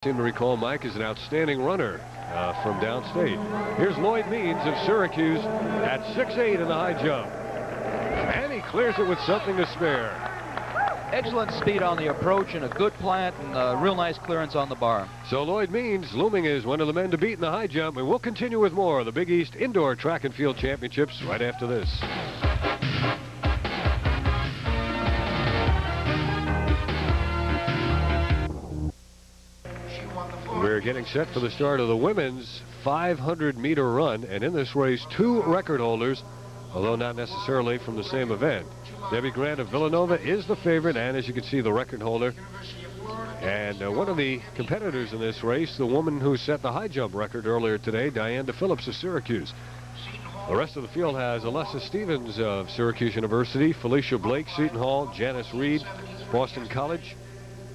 seem to recall Mike is an outstanding runner from downstate. Here's Lloyd Means of Syracuse at 6'8" in the high jump. And he clears it with something to spare. Excellent speed on the approach and a good plant and a real nice clearance on the bar. So Lloyd Means looming as one of the men to beat in the high jump, and we'll continue with more of the Big East Indoor Track and Field Championships right after this. We're getting set for the start of the women's 500-meter run, and in this race, two record holders, although not necessarily from the same event. Debbie Grant of Villanova is the favorite, and as you can see, the record holder. And one of the competitors in this race, the woman who set the high jump record earlier today, Diane Phillips of Syracuse. The rest of the field has Alessa Stevens of Syracuse University, Felicia Blake, Seton Hall, Janice Reed, Boston College,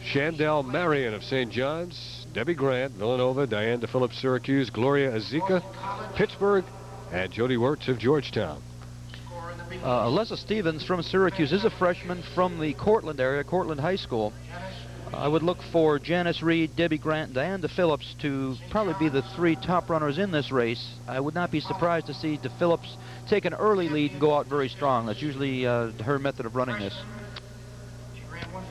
Shandell Marion of St. John's, Debbie Grant, Villanova, Diane Phillips, Syracuse, Gloria Azika, Pittsburgh, and Jody Wirtz of Georgetown. Alessa Stevens from Syracuse is a freshman from the Cortland area, Cortland High School. I would look for Janice Reed, Debbie Grant, and Diane Phillips to probably be the three top runners in this race. I would not be surprised to see Phillips take an early lead and go out very strong. That's usually her method of running this.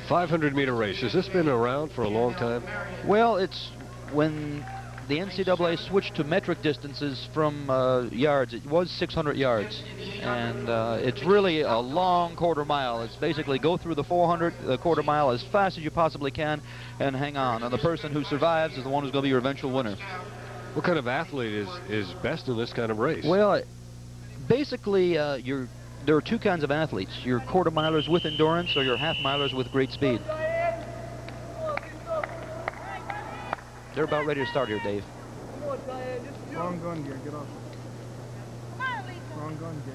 500-meter race. Has this been around for a long time? Well, it's when the NCAA switched to metric distances from yards. It was 600 yards, and it's really a long quarter mile. It's basically go through the 400, the quarter mile as fast as you possibly can and hang on. And the person who survives is the one who's going to be your eventual winner. What kind of athlete is best in this kind of race? Well, basically, there are two kinds of athletes. Your quarter milers with endurance or your half milers with great speed. They're about ready to start here, Dave. Wrong gun gear, get off. Wrong gun gear.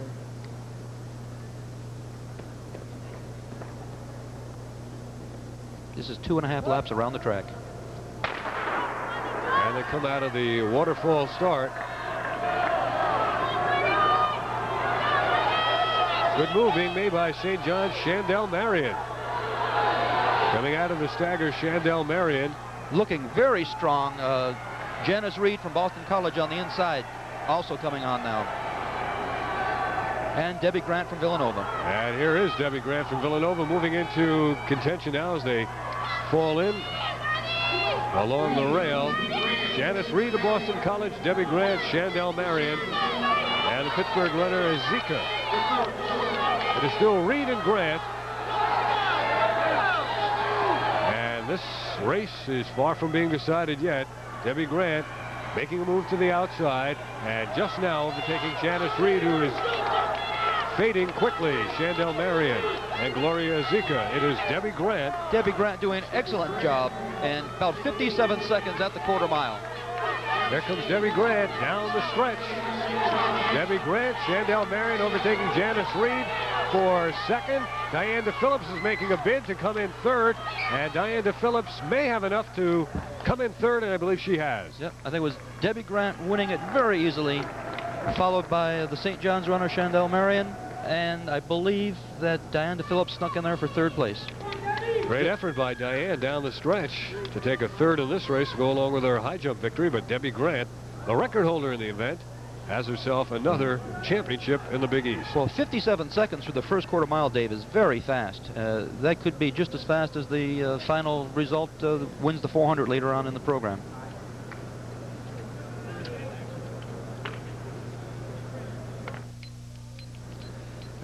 This is 2.5 laps around the track. And they come out of the waterfall start. Good move being made by St. John's Shandell Marion. Coming out of the stagger, Shandell Marion. Looking very strong. Janice Reed from Boston College on the inside, also coming on now. And Debbie Grant from Villanova. And here is Debbie Grant from Villanova moving into contention now as they fall in along the rail. Janice Reed of Boston College, Debbie Grant, Shandell Marion, and the Pittsburgh runner is Zika. It is still Reed and Grant. And this race is far from being decided yet. Debbie Grant making a move to the outside, and just now overtaking Janice Reed, who is fading quickly. Shandell Marion and Gloria Azika. It is Debbie Grant. Debbie Grant doing an excellent job, and about 57 seconds at the quarter mile. There comes Debbie Grant down the stretch. Debbie Grant, Shandell Marion overtaking Janice Reed for second. Diane Phillips is making a bid to come in third, and Diane Phillips may have enough to come in third, and I believe she has. Yep, I think it was Debbie Grant winning it very easily, followed by the St. John's runner Shandell Marion, and I believe that Diane Phillips snuck in there for third place. Great effort by Diane down the stretch to take a third in this race to go along with her high jump victory, but Debbie Grant, the record holder in the event, has herself another championship in the Big East. Well, 57 seconds for the first quarter mile, Dave, is very fast. That could be just as fast as the final result wins the 400 later on in the program.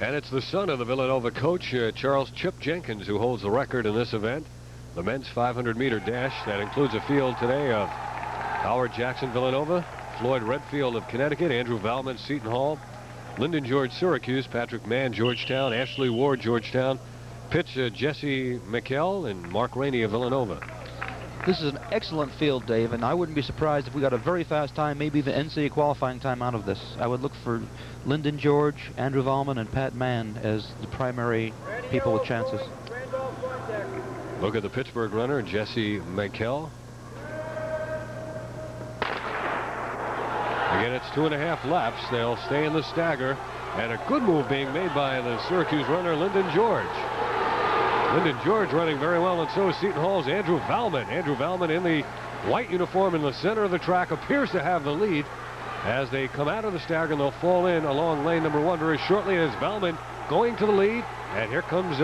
And it's the son of the Villanova coach, Charles Chip Jenkins, who holds the record in this event. The men's 500-meter dash that includes a field today of Howard Jackson, Villanova, Floyd Redfield of Connecticut, Andrew Valman, Seton Hall, Lyndon George, Syracuse, Patrick Mann, Georgetown, Ashley Ward, Georgetown, Pitch, Jesse McKell, and Mark Rainey of Villanova. This is an excellent field, Dave, and I wouldn't be surprised if we got a very fast time, maybe the NCAA qualifying time out of this. I would look for Lyndon George, Andrew Valman, and Pat Mann as the primary people with chances. Look at the Pittsburgh runner, Jesse McKell. Again, it's 2.5 laps. They'll stay in the stagger. And a good move being made by the Syracuse runner, Lyndon George. Lyndon George running very well, and so is Seton Hall's Andrew Valman. Andrew Valman in the white uniform in the center of the track appears to have the lead. As they come out of the stagger, they'll fall in along lane number 1 very shortly as Bauman going to the lead. And here comes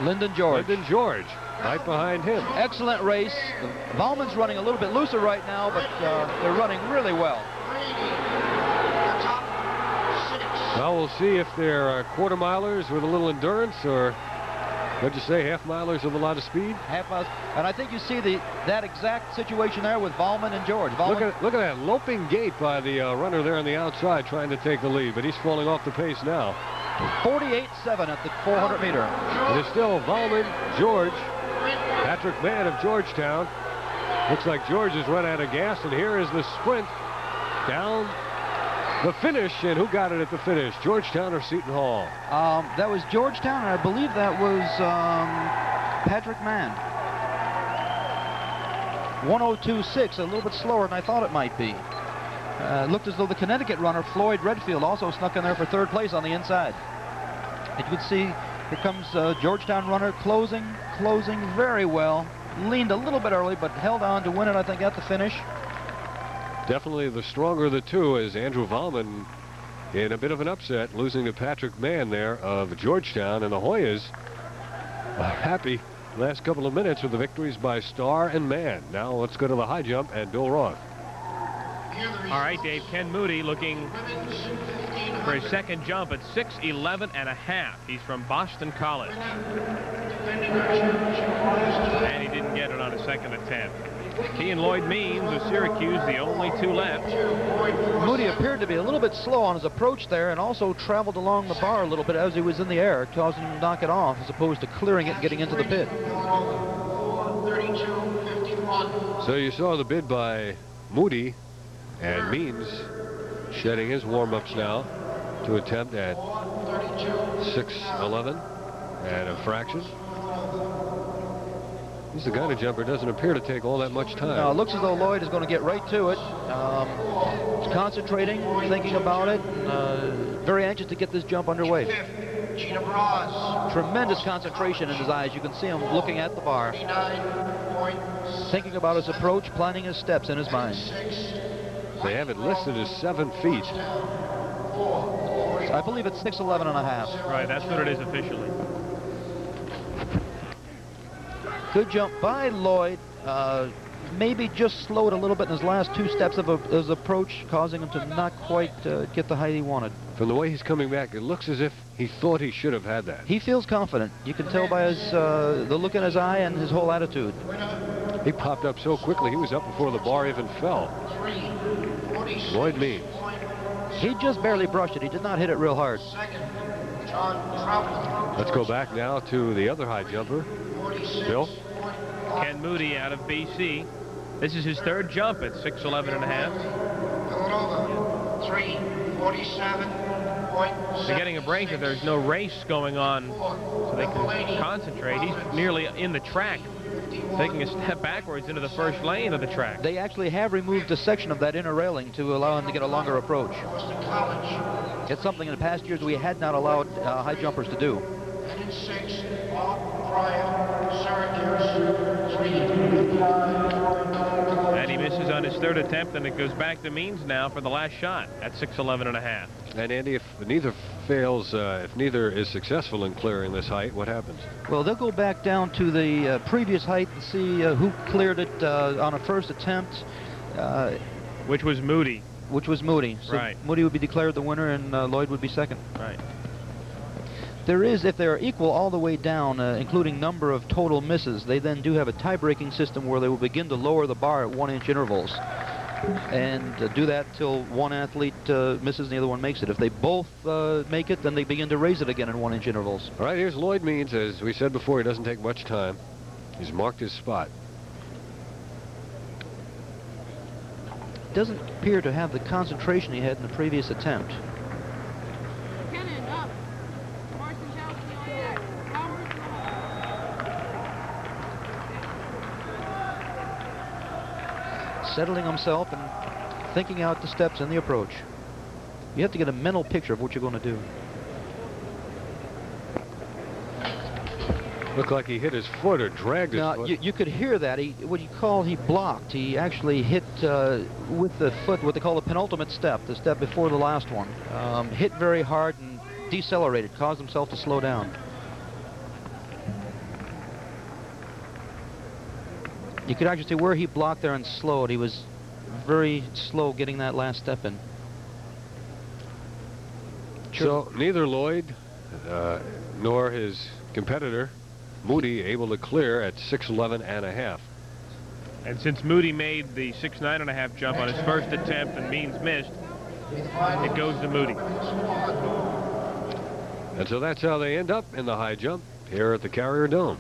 Lyndon George. Lyndon George right behind him. Excellent race. Bauman's running a little bit looser right now, but they're running really well. Well, we'll see if they're quarter milers with a little endurance, or what'd you say, half milers with a lot of speed? Half miles. And I think you see that exact situation there with Bauman and George. Bauman, Look at that loping gait by the runner there on the outside trying to take the lead, but he's falling off the pace now. 48.7 at the 400 meter. It is still Bauman, George, Patrick Mann of Georgetown. Looks like George has run out of gas, and here is the sprint down the finish. And who got it at the finish? Georgetown or Seton Hall? That was Georgetown, and I believe that was Patrick Mann. 1:02.6, a little bit slower than I thought it might be. Looked as though the Connecticut runner, Floyd Redfield, also snuck in there for 3rd place on the inside. And you can see, here comes Georgetown runner closing very well. Leaned a little bit early, but held on to win it, I think, at the finish. Definitely the stronger of the two is Andrew Valman in a bit of an upset, losing to Patrick Mann there of Georgetown. And the Hoyas are happy last couple of minutes with the victories by Starr and Mann. Now let's go to the high jump and Bill Roth. All right, Dave. Ken Moody looking for his second jump at 6:11.5. He's from Boston College. And he didn't get it on his second attempt. He and Lloyd Means of Syracuse, the only two left. Moody appeared to be a little bit slow on his approach there, and also traveled along the bar a little bit as he was in the air, causing him to knock it off as opposed to clearing it and getting into the pit. So you saw the bid by Moody, and Means shedding his warm-ups now to attempt at 6:11 and a fraction. He's the kind of jumper doesn't appear to take all that much time. Now, it looks as though Lloyd is going to get right to it. He's concentrating, thinking about it, very anxious to get this jump underway. Tremendous concentration in his eyes. You can see him looking at the bar, thinking about his approach, planning his steps in his mind. They have it listed as 7 feet. I believe it's 6:11.5. Right, that's what it is officially. Good jump by Lloyd. Maybe just slowed a little bit in his last 2 steps of his approach, causing him to not quite get the height he wanted. From the way he's coming back, it looks as if he thought he should have had that. He feels confident. You can tell by his the look in his eye and his whole attitude. He popped up so quickly, he was up before the bar even fell. Lloyd Means. He just barely brushed it. He did not hit it real hard. Let's go back now to the other high jumper, Bill. Ken Moody out of BC. This is his 3rd jump at 6:11.5. They're getting a break that there's no race going on, so they can concentrate. He's nearly in the track, taking a step backwards into the first lane of the track. They actually have removed a section of that inner railing to allow him to get a longer approach. It's something in the past years we had not allowed high jumpers to do. And he misses on his 3rd attempt, and it goes back to Means now for the last shot at 6:11.5. And Andy, if neither fails, if neither is successful in clearing this height, what happens? Well, they'll go back down to the previous height and see who cleared it on a first attempt. Which was Moody. So right. Moody would be declared the winner, and Lloyd would be second. Right. There is, if they're equal all the way down, including number of total misses, they then do have a tie-breaking system where they will begin to lower the bar at 1-inch intervals. And do that till one athlete misses and the other one makes it. If they both make it, then they begin to raise it again in 1-inch intervals. All right, here's Lloyd Means. As we said before, he doesn't take much time. He's marked his spot. Doesn't appear to have the concentration he had in the previous attempt. Settling himself and thinking out the steps and the approach. You have to get a mental picture of what you're going to do. Looked like he hit his foot or dragged his Now, foot. you could hear that. He blocked. He actually hit with the foot, what they call the penultimate step, the step before the last one. Hit very hard and decelerated, caused himself to slow down. You could actually see where he blocked there and slowed. He was very slow getting that last step in. So neither Lloyd nor his competitor, Moody, able to clear at 6'11.5". And since Moody made the 6'9.5" jump on his first attempt and Means missed, it goes to Moody. And so that's how they end up in the high jump here at the Carrier Dome.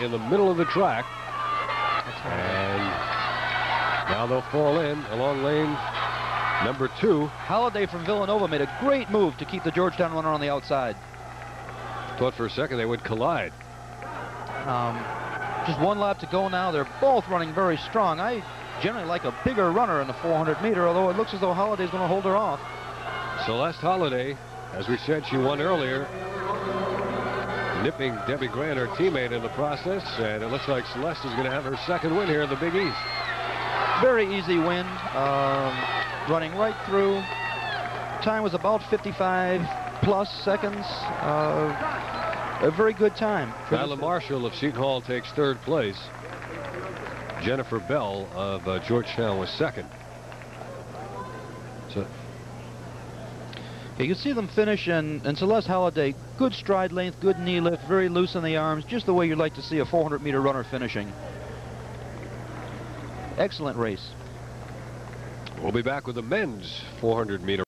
In the middle of the track, and now they'll fall in along lane number 2. Holliday from Villanova made a great move to keep the Georgetown runner on the outside. Thought for a second they would collide. Just one lap to go now. They're both running very strong. I generally like a bigger runner in the 400-meter, although it looks as though Holliday's going to hold her off. Celeste Holliday, as we said, she won earlier, nipping Debbie Grant, her teammate, in the process, and it looks like Celeste is going to have her second win here in the Big East. Very easy win, running right through. Time was about 55+ seconds. A very good time. Nyla Marshall of Seton Hall takes 3rd place. Jennifer Bell of Georgetown was 2nd. So you can see them finish, and Celeste Holliday, good stride length, good knee lift, very loose in the arms, just the way you'd like to see a 400-meter runner finishing. Excellent race. We'll be back with the men's 400-meter